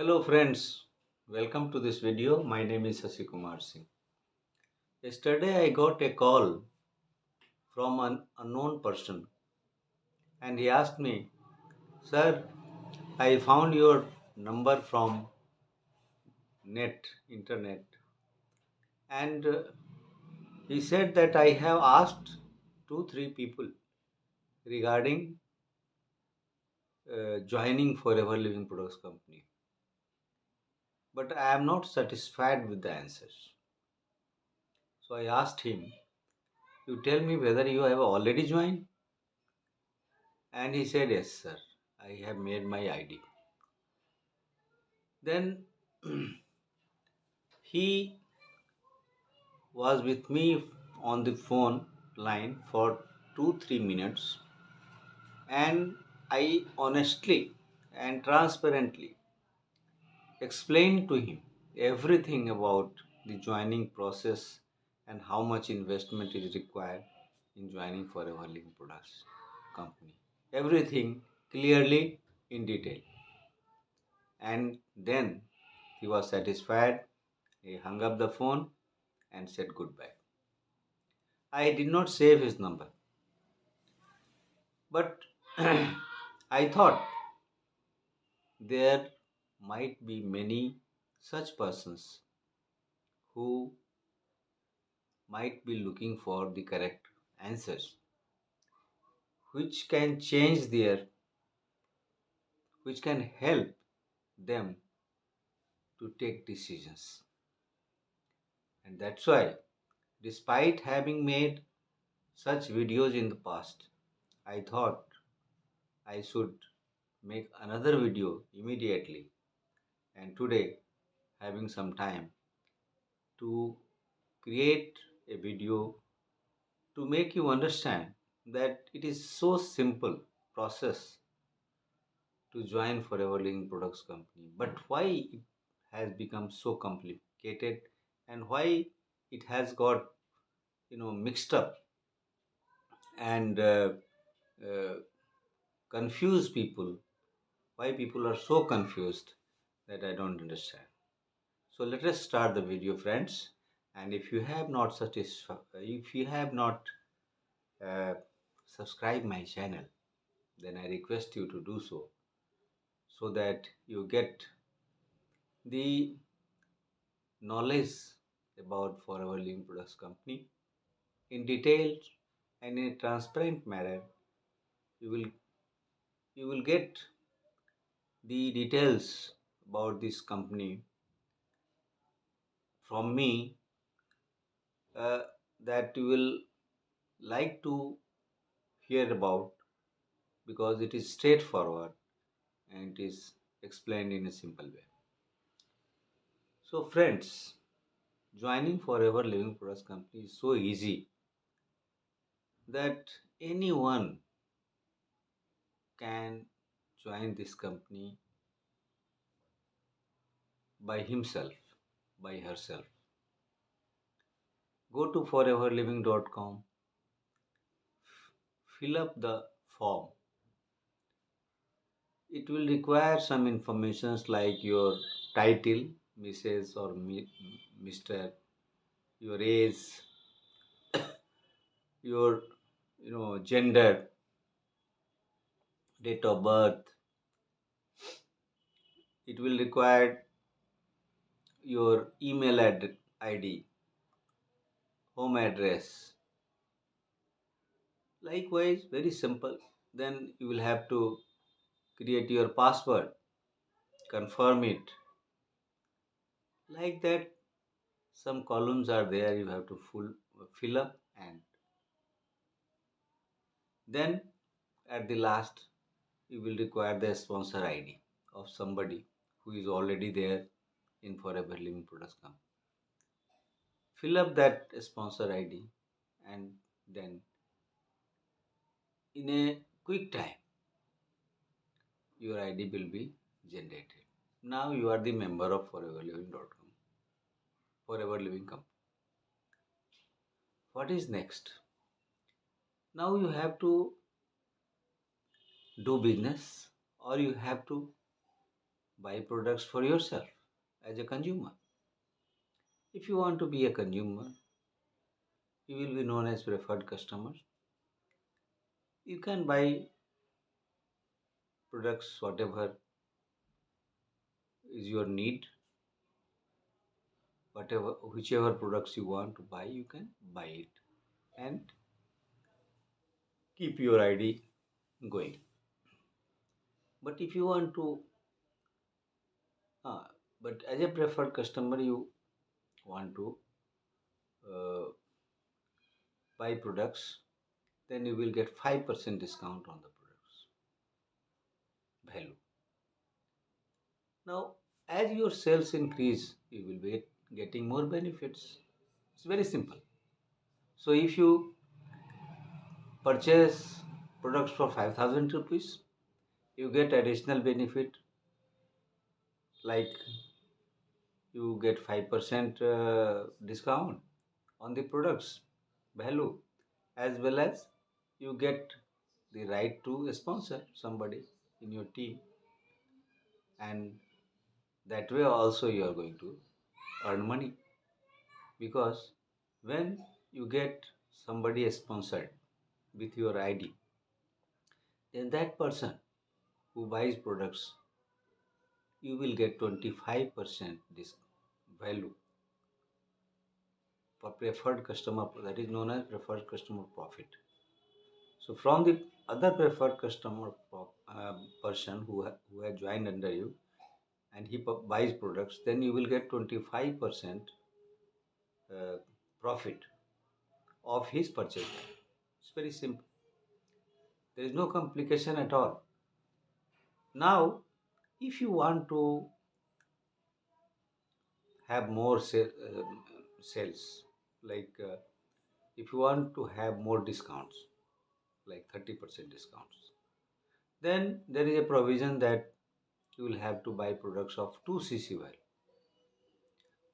Hello friends, welcome to this video. My name is Sasi Kumar Singh. Yesterday I got a call from an unknown person and he asked me, "Sir, I found your number from internet and he said that I have asked 2 3 people regarding joining Forever Living Products Company, but I am not satisfied with the answers." So I asked him, "You tell me whether you have already joined?" And he said, "Yes, sir, I have made my ID." Then he was with me on the phone line for 2 3 minutes, and I honestly and transparently explained to him everything about the joining process and how much investment is required in joining Forever Living Products Company. Everything clearly in detail. And then he was satisfied. He hung up the phone and said goodbye. I did not save his number, but I thought there might be many such persons who might be looking for the correct answers, which can change which can help them to take decisions. And that's why, despite having made such videos in the past, I thought I should make another video immediately. And today, having some time to create a video to make you understand that it is so simple process to join Forever Living Products Company, but why it has become so complicated and why it has got mixed up and uh, confused people. Why people are so confused that I don't understand. So let us start the video, friends. And if you have not uh, subscribed my channel, then I request you to do so, so that you get the knowledge about Forever Living Products Company in detail and in a transparent manner. You will you will get the details about this company from me uh, that you will like to hear about, because it is straightforward and it is explained in a simple way. So, friends, joining Forever Living Products Company is so easy that anyone can join this company by himself, by herself. Go to foreverliving.com, fill up the form. It will require some informations like your title, Mrs. or Mr., your age, your gender, date of birth. It will require your ID, home address. Likewise, very simple. Then you will have to create your password, confirm it. Like that, some columns are there you have to fill up, and then at the last you will require the sponsor ID of somebody who is already there in Forever Living Products Company. Fill up that sponsor ID, and then in a quick time your ID will be generated. Now you are the member of foreverliving.com, Forever Living Company. What is next? Now you have to do business, or you have to buy products for yourself as a consumer. If you want to be a consumer, you will be known as preferred customer. You can buy products whatever is your need, whatever whichever products you want to buy, you can buy it and keep your ID going. But if you want to, uh, but as a preferred customer, you want to uh, buy products, then you will get 5% discount on the products value. Now, as your sales increase, you will be getting more benefits. It's very simple. So, if you purchase products for 5,000 rupees, you get additional benefit like you get 5% discount on the products value, as well as you get the right to sponsor somebody in your team, and that way also you are going to earn money, because when you get somebody sponsored with your ID, then that person who buys products, you will get 25% this value for preferred customer, that is known as preferred customer profit. So from the other preferred customer person who has joined under you, and he buys products, then you will get 25% uh, profit of his purchase. It's very simple. There is no complication at all. Now, if you want to have more sales, like if you want to have more discounts, like 30% discounts, then there is a provision that you will have to buy products of 2cc value.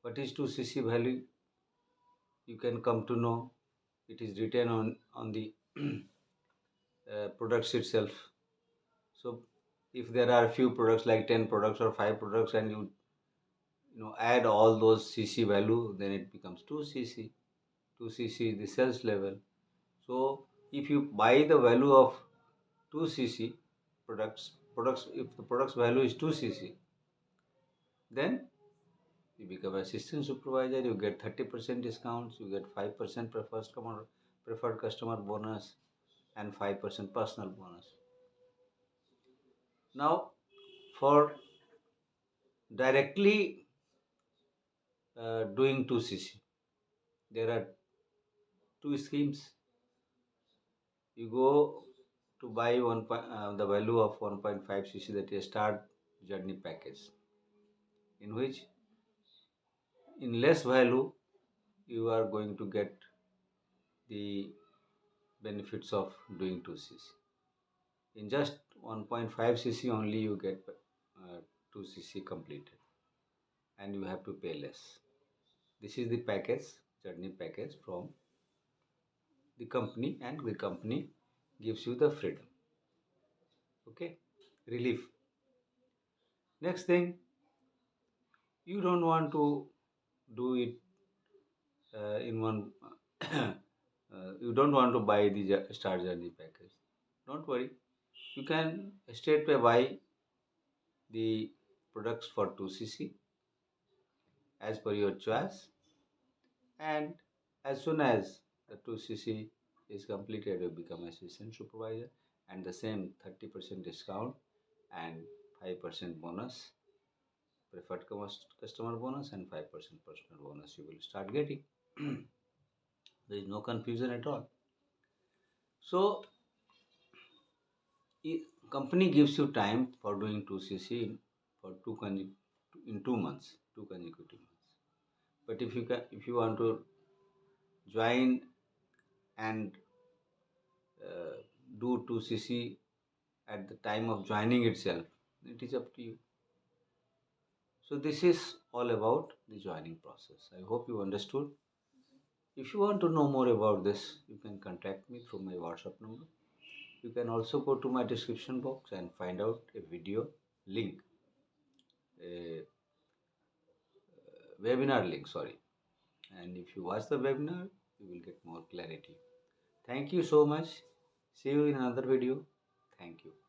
What is 2cc value? You can come to know. It is written on the products itself. So if there are a few products like 10 products or 5 products, and you add all those cc value, then it becomes 2cc. 2cc is the sales level. So if you buy the value of 2cc products, if the products value is 2cc, then you become assistant supervisor, you get 30% discounts, you get 5% preferred customer bonus, and 5% personal bonus. Now, for directly doing 2cc, there are two schemes. You go to buy the value of 1.5cc, that is start journey package, in which in less value you are going to get the benefits of doing 2cc. In just 1.5cc only you get 2cc completed, and you have to pay less. This is the package, journey package from the company, and the company gives you the freedom. Okay, relief. Next thing, you don't want to do it in one you don't want to buy the star journey package. Don't worry, you can straightway buy the products for 2cc as per your choice, and as soon as the 2cc is completed, you become assistant supervisor, and the same 30% discount and 5% bonus, preferred customer bonus, and 5% personal bonus you will start getting. There is no confusion at all. So company gives you time for doing 2cc for in 2 months, two consecutive months. But if you want to join and uh, do 2cc at the time of joining itself, it is up to you. So this is all about the joining process. I hope you understood. If you want to know more about this, you can contact me through my WhatsApp number. You can also go to my description box and find out a video link a webinar link, sorry. And if you watch the webinar, you will get more clarity. Thank you so much. See you in another video. Thank you.